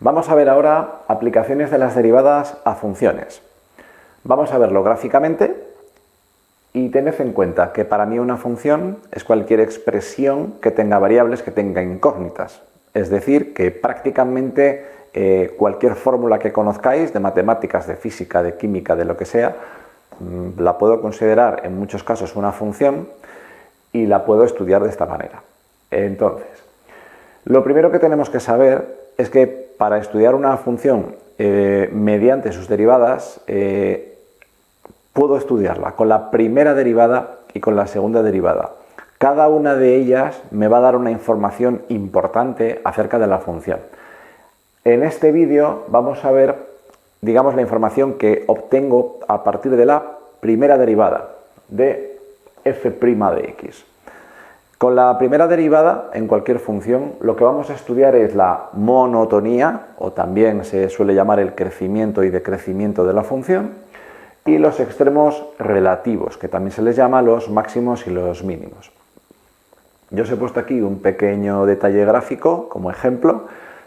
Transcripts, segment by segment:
Vamos a ver ahora aplicaciones de las derivadas a funciones. Vamos a verlo gráficamente y tened en cuenta que para mí una función es cualquier expresión que tenga variables, que tenga incógnitas. Es decir, que prácticamente cualquier fórmula que conozcáis de matemáticas, de física, de química, de lo que sea, la puedo considerar en muchos casos una función y la puedo estudiar de esta manera. Entonces, lo primero que tenemos que saber es que para estudiar una función mediante sus derivadas, puedo estudiarla con la primera derivada y con la segunda derivada. Cada una de ellas me va a dar una información importante acerca de la función. En este vídeo vamos a ver, digamos, la información que obtengo a partir de la primera derivada de f' de x. Con la primera derivada, en cualquier función, lo que vamos a estudiar es la monotonía, o también se suele llamar el crecimiento y decrecimiento de la función, y los extremos relativos, que también se les llama los máximos y los mínimos. Yo os he puesto aquí un pequeño detalle gráfico como ejemplo,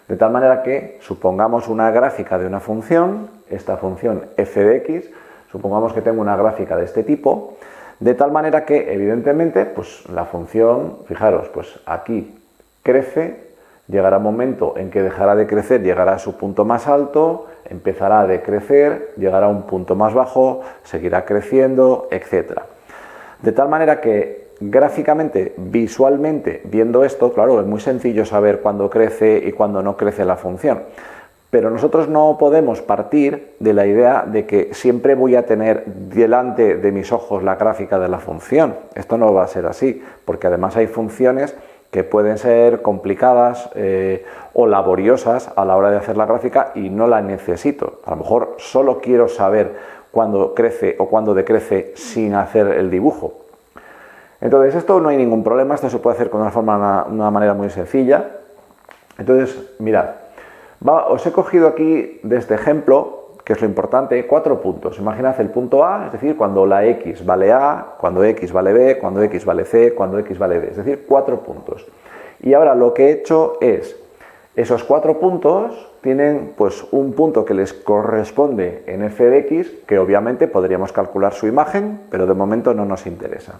de tal manera que supongamos una gráfica de una función, esta función f de x, supongamos que tengo una gráfica de este tipo, de tal manera que, evidentemente, pues la función, fijaros, pues aquí crece, llegará un momento en que dejará de crecer, llegará a su punto más alto, empezará a decrecer, llegará a un punto más bajo, seguirá creciendo, etc. De tal manera que, gráficamente, visualmente, viendo esto, claro, es muy sencillo saber cuándo crece y cuándo no crece la función. Pero nosotros no podemos partir de la idea de que siempre voy a tener delante de mis ojos la gráfica de la función. Esto no va a ser así, porque además hay funciones que pueden ser complicadas o laboriosas a la hora de hacer la gráfica y no la necesito. A lo mejor solo quiero saber cuándo crece o cuándo decrece sin hacer el dibujo. Entonces esto no hay ningún problema, esto se puede hacer con una manera muy sencilla. Entonces, mirad. Os he cogido aquí de este ejemplo, que es lo importante, 4 puntos. Imaginad el punto A, es decir, cuando la x vale A, cuando x vale B, cuando x vale C, cuando x vale D, es decir, 4 puntos. Y ahora lo que he hecho es, esos 4 puntos tienen pues un punto que les corresponde en f de x, que obviamente podríamos calcular su imagen, pero de momento no nos interesa.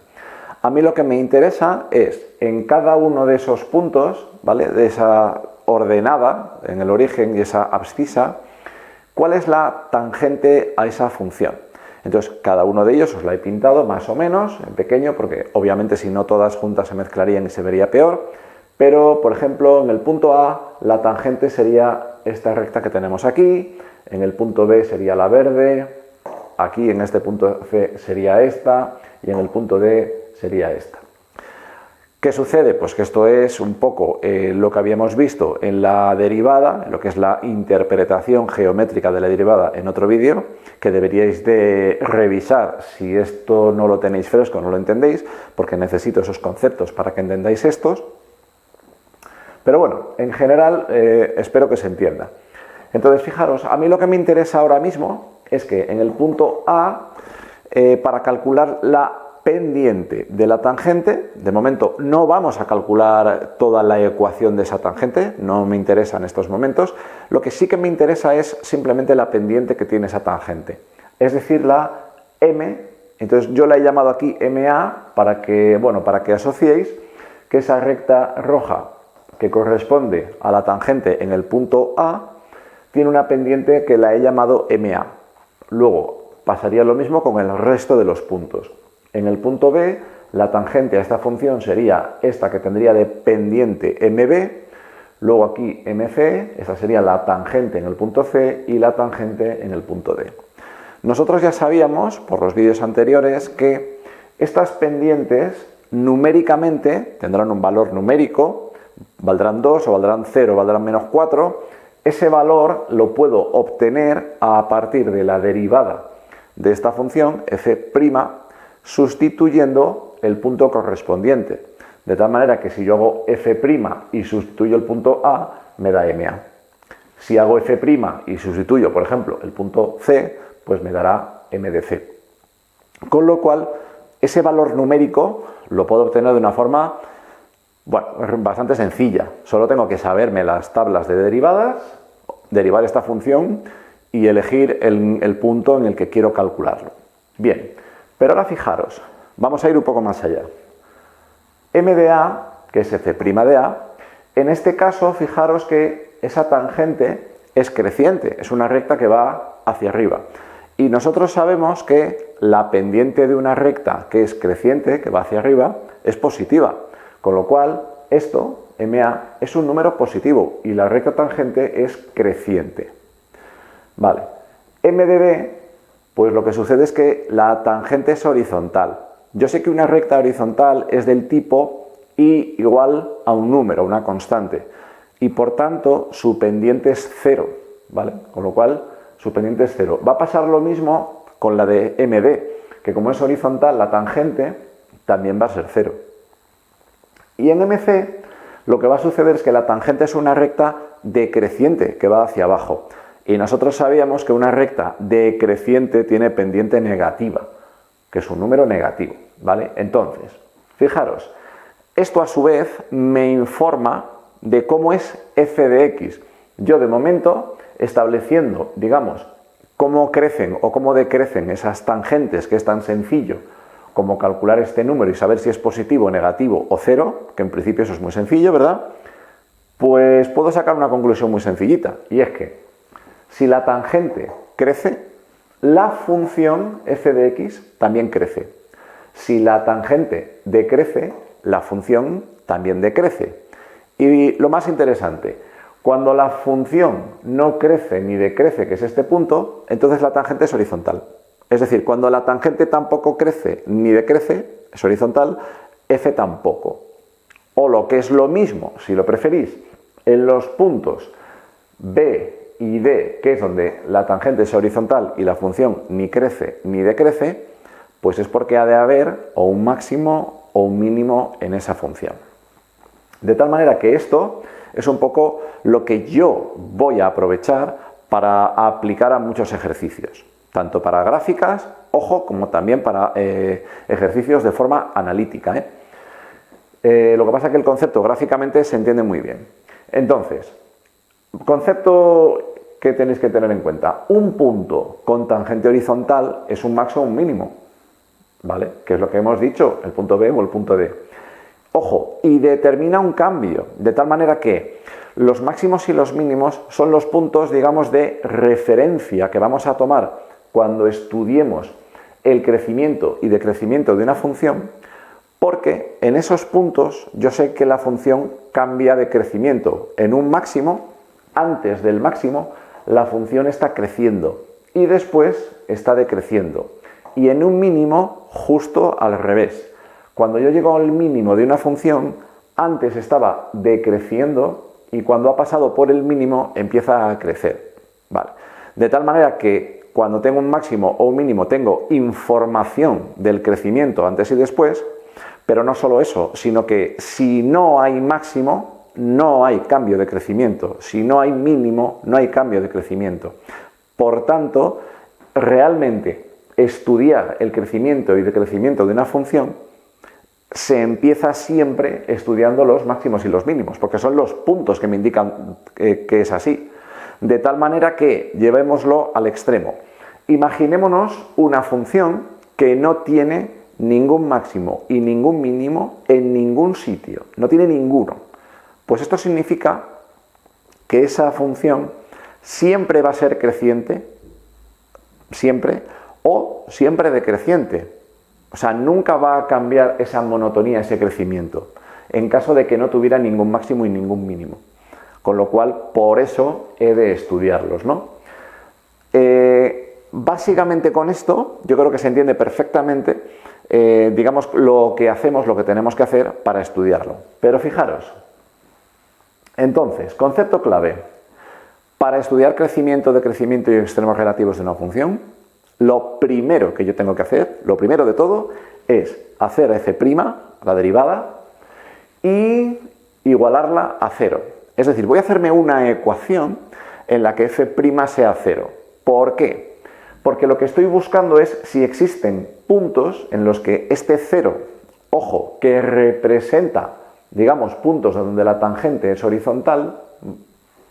A mí lo que me interesa es, en cada uno de esos puntos, ¿vale?, de esa ordenada en el origen y esa abscisa, cuál es la tangente a esa función. Entonces, cada uno de ellos os la he pintado más o menos en pequeño, porque obviamente si no todas juntas se mezclarían y se vería peor, pero por ejemplo en el punto A la tangente sería esta recta que tenemos aquí, en el punto B sería la verde, aquí en este punto C sería esta y en el punto D sería esta. ¿Qué sucede? Pues que esto es un poco lo que habíamos visto en la derivada, lo que es la interpretación geométrica de la derivada en otro vídeo, que deberíais de revisar si esto no lo tenéis fresco, no lo entendéis, porque necesito esos conceptos para que entendáis estos. Pero bueno, en general espero que se entienda. Entonces, fijaros, a mí lo que me interesa ahora mismo es que en el punto A, para calcular la pendiente de la tangente, de momento no vamos a calcular toda la ecuación de esa tangente, no me interesa en estos momentos, lo que sí que me interesa es simplemente la pendiente que tiene esa tangente, es decir, la M, entonces yo la he llamado aquí MA para que asociéis que esa recta roja que corresponde a la tangente en el punto A tiene una pendiente que la he llamado MA. Luego pasaría lo mismo con el resto de los puntos. En el punto B, la tangente a esta función sería esta que tendría de pendiente MB, luego aquí MC, esta sería la tangente en el punto C y la tangente en el punto D. Nosotros ya sabíamos, por los vídeos anteriores, que estas pendientes numéricamente tendrán un valor numérico, valdrán 2 o valdrán 0 o valdrán menos 4, ese valor lo puedo obtener a partir de la derivada de esta función, f', sustituyendo el punto correspondiente. De tal manera que si yo hago f' y sustituyo el punto A, me da MA. Si hago f' y sustituyo, por ejemplo, el punto C, pues me dará M de C. Con lo cual, ese valor numérico lo puedo obtener de una forma bastante sencilla. Solo tengo que saberme las tablas de derivadas derivar esta función y elegir el punto en el que quiero calcularlo. Bien, pero ahora fijaros, vamos a ir un poco más allá. M de A, que es f' de A, en este caso fijaros que esa tangente es creciente, es una recta que va hacia arriba. Y nosotros sabemos que la pendiente de una recta que es creciente, que va hacia arriba, es positiva. Con lo cual, esto, MA, es un número positivo y la recta tangente es creciente. Vale. M de B, pues lo que sucede es que la tangente es horizontal. Yo sé que una recta horizontal es del tipo y igual a un número, una constante. Y por tanto, su pendiente es 0, ¿vale? Con lo cual, su pendiente es 0. Va a pasar lo mismo con la de MD, que como es horizontal, la tangente también va a ser 0. Y en MC, lo que va a suceder es que la tangente es una recta decreciente, que va hacia abajo. Y nosotros sabíamos que una recta decreciente tiene pendiente negativa, que es un número negativo, ¿vale? Entonces, fijaros, esto a su vez me informa de cómo es f de x. Yo de momento, estableciendo, digamos, cómo crecen o cómo decrecen esas tangentes, que es tan sencillo como calcular este número y saber si es positivo, negativo o 0, que en principio eso es muy sencillo, ¿verdad? Pues puedo sacar una conclusión muy sencillita, y es que si la tangente crece, la función f de x también crece. Si la tangente decrece, la función también decrece. Y lo más interesante, cuando la función no crece ni decrece, que es este punto, entonces la tangente es horizontal. Es decir, cuando la tangente tampoco crece ni decrece, es horizontal, f tampoco. O lo que es lo mismo, si lo preferís, en los puntos B y D, que es donde la tangente es horizontal y la función ni crece ni decrece, pues es porque ha de haber o un máximo o un mínimo en esa función. De tal manera que esto es un poco lo que yo voy a aprovechar para aplicar a muchos ejercicios, tanto para gráficas, ojo, como también para ejercicios de forma analítica. Lo que pasa es que el concepto gráficamente se entiende muy bien. Entonces, concepto que tenéis que tener en cuenta. Un punto con tangente horizontal es un máximo o un mínimo, ¿vale? Que es lo que hemos dicho, el punto B o el punto D. Ojo, y determina un cambio, de tal manera que los máximos y los mínimos son los puntos, digamos, de referencia que vamos a tomar cuando estudiemos el crecimiento y decrecimiento de una función, porque en esos puntos yo sé que la función cambia de crecimiento. En un máximo, antes del máximo, la función está creciendo y después está decreciendo. Y en un mínimo, justo al revés. Cuando yo llego al mínimo de una función, antes estaba decreciendo y cuando ha pasado por el mínimo empieza a crecer. ¿Vale? De tal manera que cuando tengo un máximo o un mínimo tengo información del crecimiento antes y después, pero no solo eso, sino que si no hay máximo, no hay cambio de crecimiento. Si no hay mínimo, no hay cambio de crecimiento. Por tanto, realmente estudiar el crecimiento y decrecimiento de una función se empieza siempre estudiando los máximos y los mínimos, porque son los puntos que me indican que es así. De tal manera que llevémoslo al extremo. Imaginémonos una función que no tiene ningún máximo y ningún mínimo en ningún sitio, no tiene ninguno. Pues esto significa que esa función siempre va a ser creciente, siempre, o siempre decreciente. O sea, nunca va a cambiar esa monotonía, ese crecimiento, en caso de que no tuviera ningún máximo y ningún mínimo. Con lo cual, por eso he de estudiarlos, ¿no? Básicamente con esto, yo creo que se entiende perfectamente, digamos, lo que hacemos, lo que tenemos que hacer para estudiarlo. Pero fijaros, entonces, concepto clave. Para estudiar crecimiento, decrecimiento y extremos relativos de una función, lo primero que yo tengo que hacer, lo primero de todo, es hacer f', la derivada, y igualarla a 0. Es decir, voy a hacerme una ecuación en la que f' sea 0. ¿Por qué? Porque lo que estoy buscando es si existen puntos en los que este 0, ojo, que representa, digamos, puntos donde la tangente es horizontal.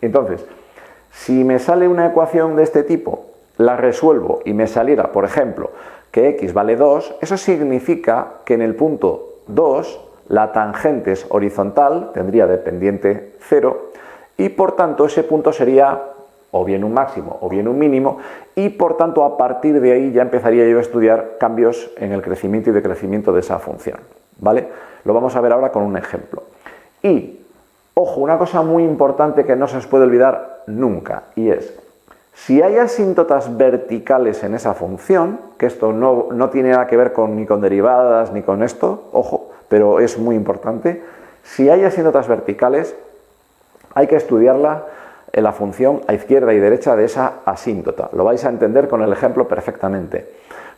Entonces, Si me sale una ecuación de este tipo, la resuelvo y me saliera, por ejemplo, que x vale 2, eso significa que en el punto 2 la tangente es horizontal, tendría de pendiente 0, y por tanto ese punto sería o bien un máximo o bien un mínimo, y por tanto a partir de ahí ya empezaría yo a estudiar cambios en el crecimiento y decrecimiento de esa función, ¿vale? Lo vamos a ver ahora con un ejemplo. Y, ojo, una cosa muy importante que no se os puede olvidar nunca, y es, si hay asíntotas verticales en esa función, que esto no tiene nada que ver ni con derivadas ni con esto, ojo, pero es muy importante, si hay asíntotas verticales, hay que estudiarla en la función a izquierda y derecha de esa asíntota. Lo vais a entender con el ejemplo perfectamente.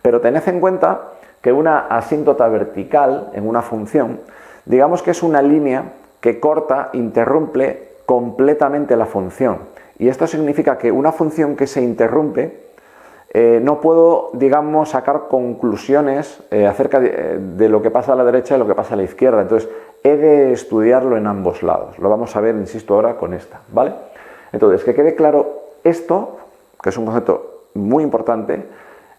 Pero tened en cuenta que una asíntota vertical en una función, digamos que es una línea que corta, interrumpe completamente la función. Y esto significa que una función que se interrumpe, no puedo, digamos, sacar conclusiones acerca de lo que pasa a la derecha y lo que pasa a la izquierda. Entonces, he de estudiarlo en ambos lados. Lo vamos a ver, insisto, ahora con esta, ¿vale? Entonces, que quede claro esto, que es un concepto muy importante,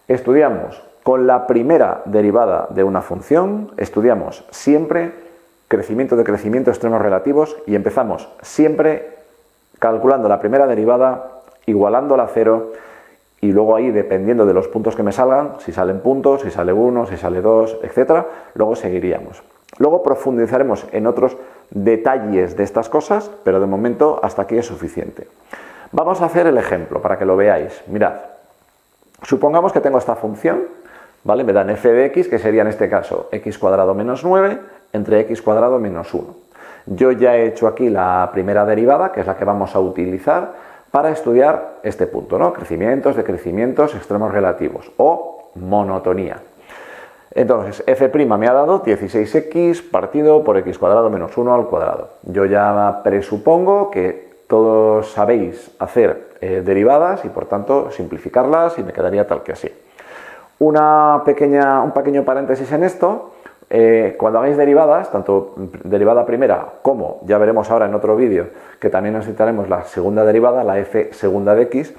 estudiamos con la primera derivada de una función, estudiamos siempre crecimiento, decrecimiento, extremos relativos y empezamos siempre calculando la primera derivada, igualándola a 0 y luego ahí, dependiendo de los puntos que me salgan, si salen puntos, si sale 1, si sale 2, etc., luego seguiríamos. Luego profundizaremos en otros detalles de estas cosas, pero de momento hasta aquí es suficiente. Vamos a hacer el ejemplo para que lo veáis. Mirad, supongamos que tengo esta función, ¿vale? Me dan f de x, que sería en este caso x cuadrado menos 9 entre x cuadrado menos 1. Yo ya he hecho aquí la primera derivada, que es la que vamos a utilizar para estudiar este punto, ¿no? Crecimientos, decrecimientos, extremos relativos o monotonía. Entonces, f' me ha dado 16x partido por x cuadrado menos 1 al cuadrado. Yo ya presupongo que todos sabéis hacer derivadas y por tanto simplificarlas y me quedaría tal que así. Un pequeño paréntesis en esto. Cuando hagáis derivadas, tanto derivada primera como, ya veremos ahora en otro vídeo, que también necesitaremos la segunda derivada, la f segunda de x,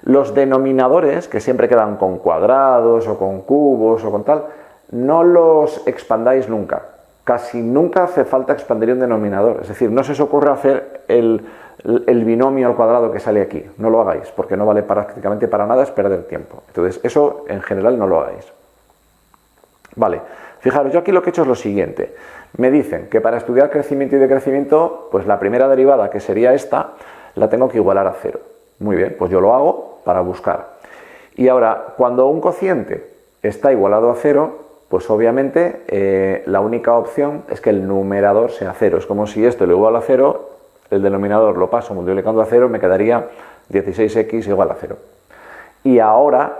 los denominadores, que siempre quedan con cuadrados o con cubos o con tal, no los expandáis nunca. Casi nunca hace falta expandir un denominador. Es decir, no se os ocurre hacer el binomio al cuadrado que sale aquí. No lo hagáis, porque no vale prácticamente para nada, es perder tiempo. Entonces, eso en general no lo hagáis. Vale, fijaros, yo aquí lo que he hecho es lo siguiente. Me dicen que para estudiar crecimiento y decrecimiento, pues la primera derivada, que sería esta, la tengo que igualar a 0. Muy bien, pues yo lo hago para buscar. Y ahora, cuando un cociente está igualado a 0, pues obviamente la única opción es que el numerador sea 0. Es como si esto lo igualo a 0, el denominador lo paso multiplicando a 0, me quedaría 16x igual a 0. Y ahora,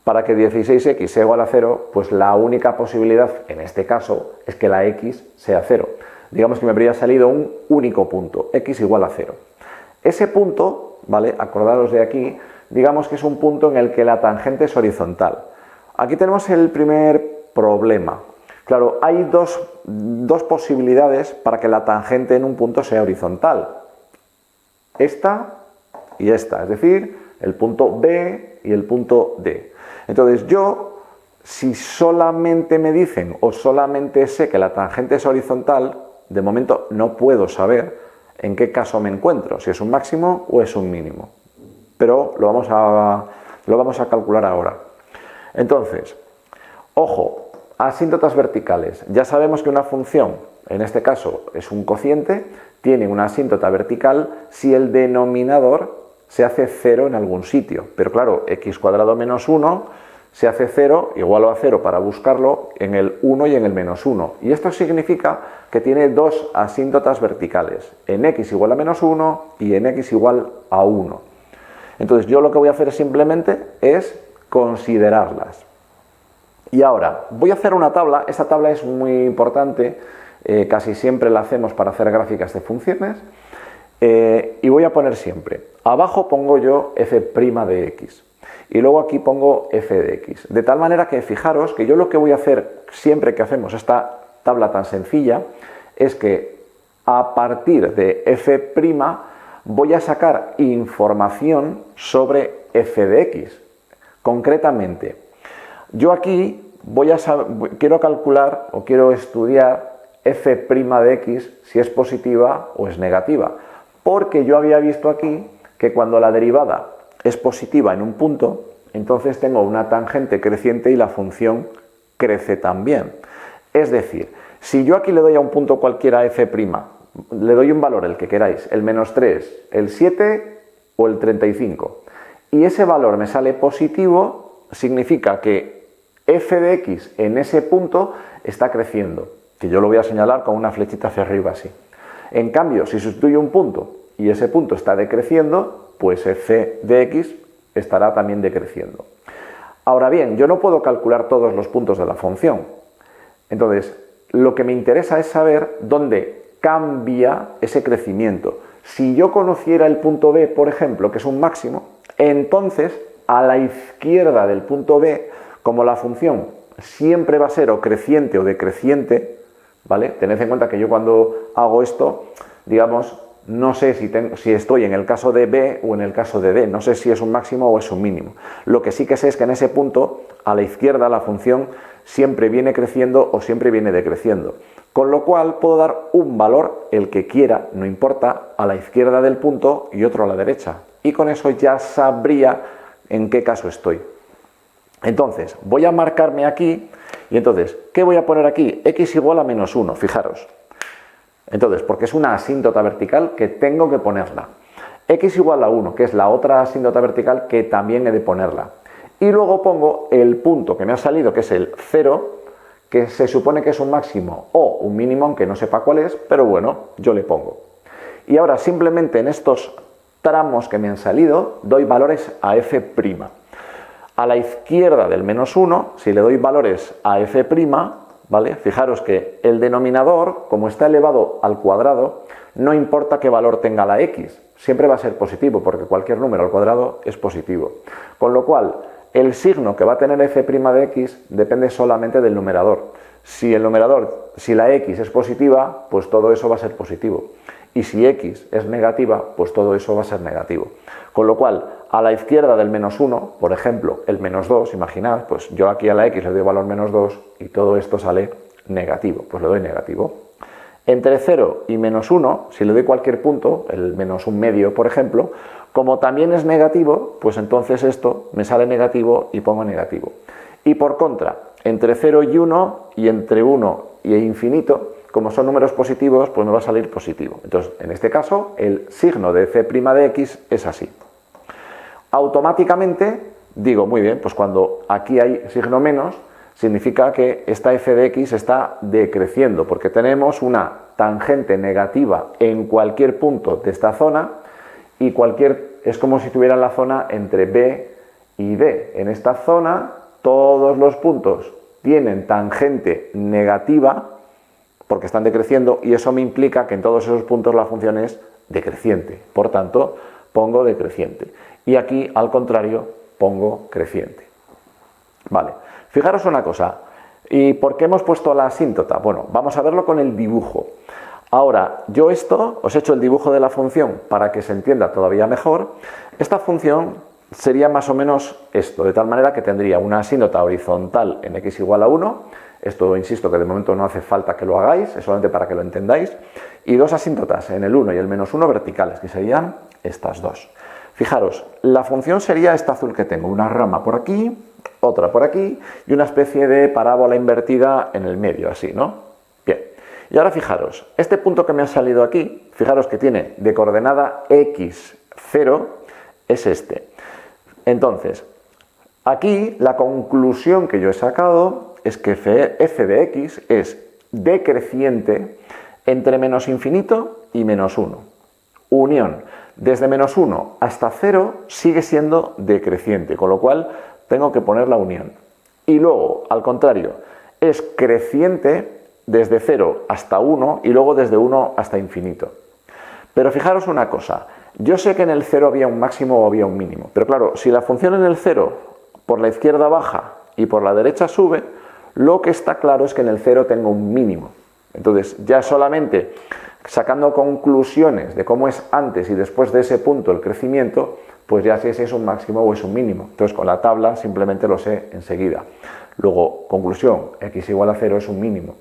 para que 16x sea igual a 0, pues la única posibilidad, en este caso, es que la x sea 0. Digamos que me habría salido un único punto, x igual a 0. Ese punto, ¿vale? Acordaros de aquí, digamos que es un punto en el que la tangente es horizontal. Aquí tenemos el primer problema. Claro, hay dos posibilidades para que la tangente en un punto sea horizontal. Esta y esta, es decir, el punto B y el punto D. Entonces yo, si solamente me dicen o solamente sé que la tangente es horizontal, de momento no puedo saber en qué caso me encuentro, si es un máximo o es un mínimo. Pero lo vamos a calcular ahora. Entonces, ojo, asíntotas verticales. Ya sabemos que una función, en este caso es un cociente, tiene una asíntota vertical si el denominador se hace 0 en algún sitio. Pero claro, x cuadrado menos 1 se hace 0, igualo a 0 para buscarlo en el 1 y en el menos 1. Y esto significa que tiene dos asíntotas verticales, en x igual a menos 1 y en x igual a 1. Entonces yo lo que voy a hacer simplemente es considerarlas. Y ahora voy a hacer una tabla. Esta tabla es muy importante, casi siempre la hacemos para hacer gráficas de funciones, y voy a poner siempre, abajo pongo yo f' de x y luego aquí pongo f de x, de tal manera que fijaros que yo lo que voy a hacer siempre que hacemos esta tabla tan sencilla es que a partir de f' voy a sacar información sobre f de x. Concretamente, yo aquí quiero calcular o quiero estudiar f' de x si es positiva o es negativa, porque yo había visto aquí que cuando la derivada es positiva en un punto, entonces tengo una tangente creciente y la función crece también. Es decir, si yo aquí le doy a un punto cualquiera f', le doy un valor, el que queráis, el -3, el 7 o el 35, y ese valor me sale positivo, significa que f de x en ese punto está creciendo, que yo lo voy a señalar con una flechita hacia arriba así. En cambio, si sustituyo un punto y ese punto está decreciendo, pues f de x estará también decreciendo. Ahora bien, yo no puedo calcular todos los puntos de la función. Entonces, lo que me interesa es saber dónde cambia ese crecimiento. Si yo conociera el punto B, por ejemplo, que es un máximo, entonces a la izquierda del punto B, como la función siempre va a ser o creciente o decreciente, ¿vale? Tened en cuenta que yo cuando hago esto, digamos, no sé si estoy en el caso de B o en el caso de D, no sé si es un máximo o es un mínimo. Lo que sí que sé es que en ese punto, a la izquierda, la función siempre viene creciendo o siempre viene decreciendo. Con lo cual puedo dar un valor, el que quiera, no importa, a la izquierda del punto y otro a la derecha. Y con eso ya sabría en qué caso estoy. Entonces, voy a marcarme aquí, y entonces, ¿qué voy a poner aquí? X igual a -1, fijaros. Entonces, porque es una asíntota vertical que tengo que ponerla. X igual a 1, que es la otra asíntota vertical que también he de ponerla. Y luego pongo el punto que me ha salido, que es el 0, que se supone que es un máximo o un mínimo, aunque no sepa cuál es, pero bueno, yo le pongo. Y ahora simplemente en estos tramos que me han salido, doy valores a f'. A la izquierda del -1, si le doy valores a f', ¿vale? Fijaros que el denominador, como está elevado al cuadrado, no importa qué valor tenga la x, siempre va a ser positivo, porque cualquier número al cuadrado es positivo. Con lo cual, el signo que va a tener f' de x depende solamente del numerador. Si la x es positiva, pues todo eso va a ser positivo. Y si x es negativa, pues todo eso va a ser negativo. Con lo cual, a la izquierda del -1, por ejemplo, el -2, imaginad, pues yo aquí a la x le doy valor -2 y todo esto sale negativo, pues le doy negativo. Entre 0 y -1, si le doy cualquier punto, el -1/2, por ejemplo, como también es negativo, pues entonces esto me sale negativo y pongo negativo. Y por contra, entre 0 y 1 y entre 1 y infinito, como son números positivos, pues me va a salir positivo. Entonces, en este caso, el signo de f' de x es así. Automáticamente digo, muy bien, pues cuando aquí hay signo menos, significa que esta f de x está decreciendo, porque tenemos una tangente negativa en cualquier punto de esta zona, y es como si tuviera la zona entre B y D. En esta zona todos los puntos tienen tangente negativa porque están decreciendo, y eso me implica que en todos esos puntos la función es decreciente. Por tanto, pongo decreciente. Y aquí, al contrario, pongo creciente. Vale, fijaros una cosa. ¿Y por qué hemos puesto la asíntota? Bueno, vamos a verlo con el dibujo. Ahora, yo os he hecho el dibujo de la función para que se entienda todavía mejor. Esta función sería más o menos esto, de tal manera que tendría una asíntota horizontal en x igual a 1, esto insisto que de momento no hace falta que lo hagáis, es solamente para que lo entendáis, y dos asíntotas en el 1 y el -1 verticales, que serían estas dos. Fijaros, la función sería esta azul que tengo, una rama por aquí, otra por aquí, y una especie de parábola invertida en el medio, así, ¿no? Bien. Y ahora fijaros, este punto que me ha salido aquí, fijaros que tiene de coordenada x0, es este. Entonces, aquí la conclusión que yo he sacado es que f de x es decreciente entre menos infinito y -1. Unión, desde -1 hasta 0 sigue siendo decreciente, con lo cual tengo que poner la unión. Y luego, al contrario, es creciente desde 0 hasta 1 y luego desde 1 hasta infinito. Pero fijaros una cosa, yo sé que en el 0 había un máximo o había un mínimo, pero claro, si la función en el 0 por la izquierda baja y por la derecha sube, lo que está claro es que en el 0 tengo un mínimo. Entonces ya solamente sacando conclusiones de cómo es antes y después de ese punto el crecimiento, pues ya sé si es un máximo o es un mínimo. Entonces con la tabla simplemente lo sé enseguida. Luego, conclusión, x igual a 0 es un mínimo.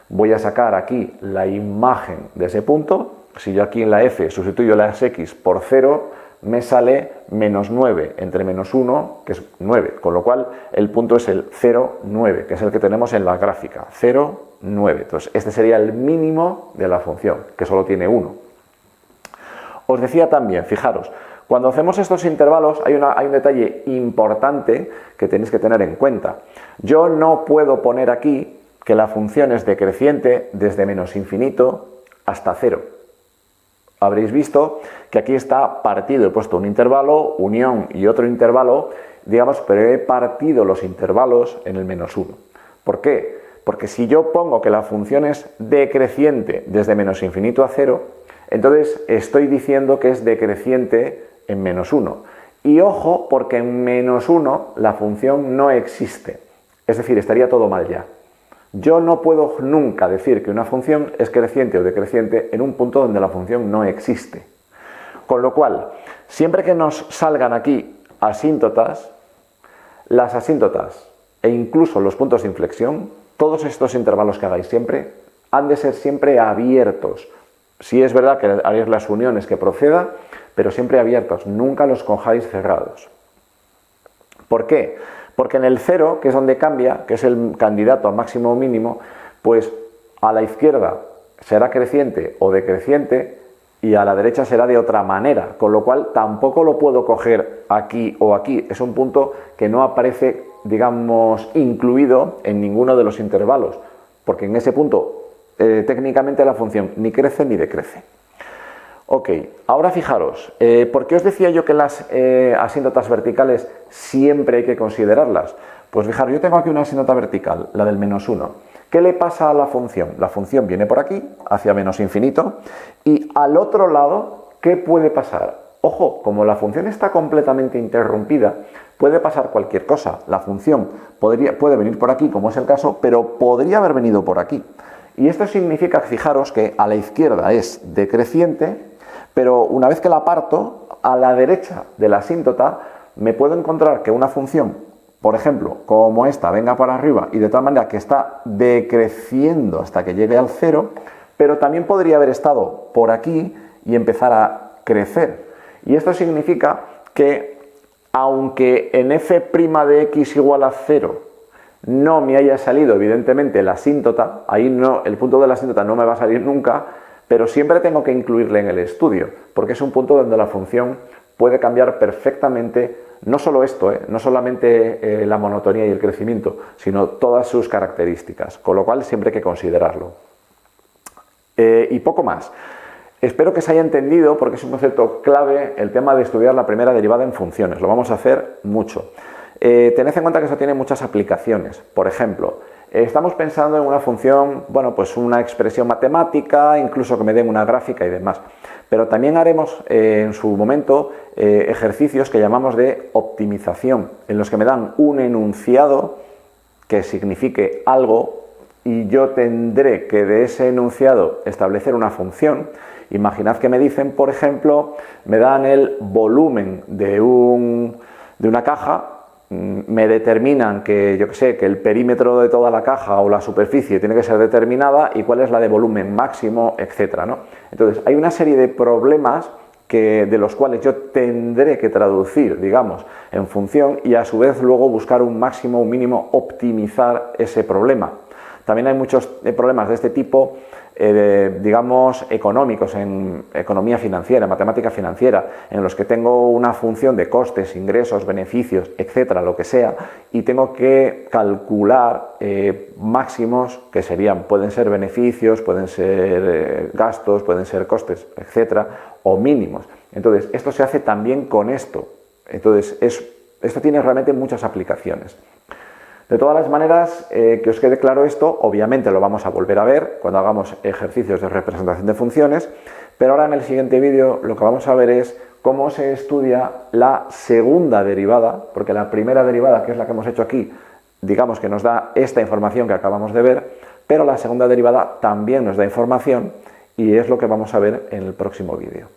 Voy a sacar aquí la imagen de ese punto. Si yo aquí en la f sustituyo las x por 0, me sale menos 9 entre menos 1, que es 9, con lo cual el punto es el 0, 9, que es el que tenemos en la gráfica, 0, 9. Entonces este sería el mínimo de la función, que solo tiene 1. Os decía también, fijaros, cuando hacemos estos intervalos hay un detalle importante que tenéis que tener en cuenta. Yo no puedo poner aquí que la función es decreciente desde menos infinito hasta 0. Habréis visto que aquí está partido, he puesto un intervalo, unión y otro intervalo, digamos, pero he partido los intervalos en el menos 1. ¿Por qué? Porque si yo pongo que la función es decreciente desde menos infinito a 0, entonces estoy diciendo que es decreciente en menos 1. Y ojo, porque en menos 1 la función no existe. Es decir, estaría todo mal ya. Yo no puedo nunca decir que una función es creciente o decreciente en un punto donde la función no existe. Con lo cual, siempre que nos salgan aquí asíntotas, las asíntotas e incluso los puntos de inflexión, todos estos intervalos que hagáis siempre, han de ser siempre abiertos. Sí es verdad que haréis las uniones que proceda, pero siempre abiertos, nunca los cojáis cerrados. ¿Por qué? Porque en el 0, que es donde cambia, que es el candidato a máximo o mínimo, pues a la izquierda será creciente o decreciente y a la derecha será de otra manera, con lo cual tampoco lo puedo coger aquí o aquí. Es un punto que no aparece, digamos, incluido en ninguno de los intervalos, porque en ese punto técnicamente la función ni crece ni decrece. Ok, ahora fijaros, ¿por qué os decía yo que las asíntotas verticales siempre hay que considerarlas? Pues fijaros, yo tengo aquí una asíntota vertical, la del menos 1. ¿Qué le pasa a la función? La función viene por aquí, hacia menos infinito, y al otro lado, ¿qué puede pasar? Ojo, como la función está completamente interrumpida, puede pasar cualquier cosa. La función puede venir por aquí, como es el caso, pero podría haber venido por aquí. Y esto significa, fijaros, que a la izquierda es decreciente, pero una vez que la parto, a la derecha de la asíntota me puedo encontrar que una función, por ejemplo, como esta, venga para arriba y de tal manera que está decreciendo hasta que llegue al 0, pero también podría haber estado por aquí y empezar a crecer. Y esto significa que, aunque en f' de x igual a 0 no me haya salido evidentemente la asíntota, ahí no, el punto de la asíntota no me va a salir nunca, pero siempre tengo que incluirle en el estudio, porque es un punto donde la función puede cambiar perfectamente, no solo esto, no solamente la monotonía y el crecimiento, sino todas sus características, con lo cual siempre hay que considerarlo. Y poco más. Espero que se haya entendido, porque es un concepto clave, el tema de estudiar la primera derivada en funciones. Lo vamos a hacer mucho. Tened en cuenta que eso tiene muchas aplicaciones. Por ejemplo, estamos pensando en una función, bueno, pues una expresión matemática, incluso que me den una gráfica y demás. Pero también haremos en su momento ejercicios que llamamos de optimización, en los que me dan un enunciado que signifique algo y yo tendré que de ese enunciado establecer una función. Imaginad que me dicen, por ejemplo, me dan el volumen de una caja, me determinan que, yo qué sé, que el perímetro de toda la caja o la superficie tiene que ser determinada y cuál es la de volumen máximo, etcétera, ¿no? Entonces, hay una serie de problemas de los cuales yo tendré que traducir, digamos, en función y a su vez luego buscar un máximo o un mínimo, optimizar ese problema. También hay muchos problemas de este tipo, digamos, económicos, en economía financiera, matemática financiera, en los que tengo una función de costes, ingresos, beneficios, etcétera, lo que sea, y tengo que calcular máximos que pueden ser beneficios, pueden ser gastos, pueden ser costes, etcétera, o mínimos. Entonces, esto se hace también con esto. Entonces, esto tiene realmente muchas aplicaciones. De todas las maneras, que os quede claro esto, obviamente lo vamos a volver a ver cuando hagamos ejercicios de representación de funciones, pero ahora en el siguiente vídeo lo que vamos a ver es cómo se estudia la segunda derivada, porque la primera derivada, que es la que hemos hecho aquí, digamos que nos da esta información que acabamos de ver, pero la segunda derivada también nos da información y es lo que vamos a ver en el próximo vídeo.